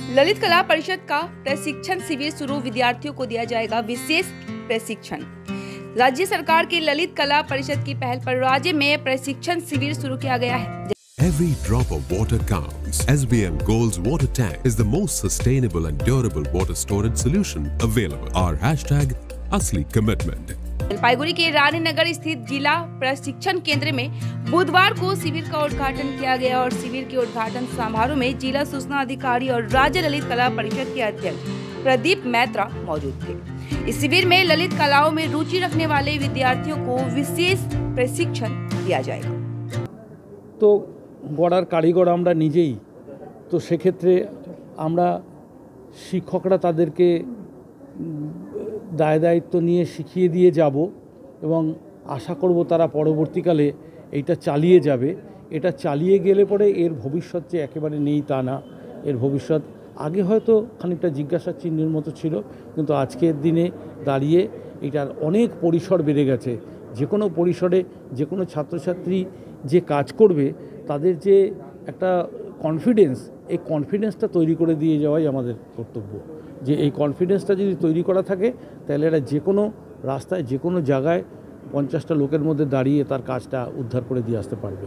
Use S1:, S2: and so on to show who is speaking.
S1: ललित कला परिषद का प्रशिक्षण शिविर शुरू, विद्यार्थियों को दिया जाएगा विशेष प्रशिक्षण। राज्य सरकार की ललित कला परिषद की पहल पर राज्य में प्रशिक्षण शिविर शुरू किया गया है।
S2: Every drop of water counts. SBM Gold's water tank is the most sustainable and durable water storage solution available. Our hashtag असली commitment.
S1: जलपाईगुड़ी के रानीनगर स्थित जिला प्रशिक्षण केंद्र में बुधवार को शिविर का उद्घाटन किया गया और शिविर के उद्घाटन समारोह में जिला सूचना अधिकारी और राज्य ललित कला परिषद के अध्यक्ष प्रदीप मैत्रा मौजूद थे। इस शिविर में ललित कलाओं में रुचि रखने वाले विद्यार्थियों को विशेष प्रशिक्षण दिया जाएगा।
S3: तो গড়ার কারিগর আমরা নিজেই, তো সেক্ষেত্রে আমরা শিক্ষকরা তাদেরকে দায়িত্ব নিয়ে শিখিয়ে দিয়ে যাব এবং আশা করব তারা পরবর্তীকালে এইটা চালিয়ে যাবে। এটা চালিয়ে গেলে পরে এর ভবিষ্যৎ যে একেবারে নেই তা না, এর ভবিষ্যৎ আগে হয়তো খানিকটা জিজ্ঞাসার চিহ্নের মতো ছিল, কিন্তু আজকের দিনে দাঁড়িয়ে এটার অনেক পরিসর বেড়ে গেছে। যে কোনো পরিসরে যে কোনো ছাত্রছাত্রী যে কাজ করবে তাদের যে একটা কনফিডেন্স, এই কনফিডেন্সটা তৈরি করে দিয়ে যাওয়াই আমাদের কর্তব্য। যে এই কনফিডেন্সটা যদি তৈরি করা থাকে তাহলে এরা যে কোনো রাস্তায় যে কোনো জায়গায় 50টা লোকের মধ্যে দাঁড়িয়ে তার কাজটা উদ্ধার করে দিয়ে আসতে পারবে।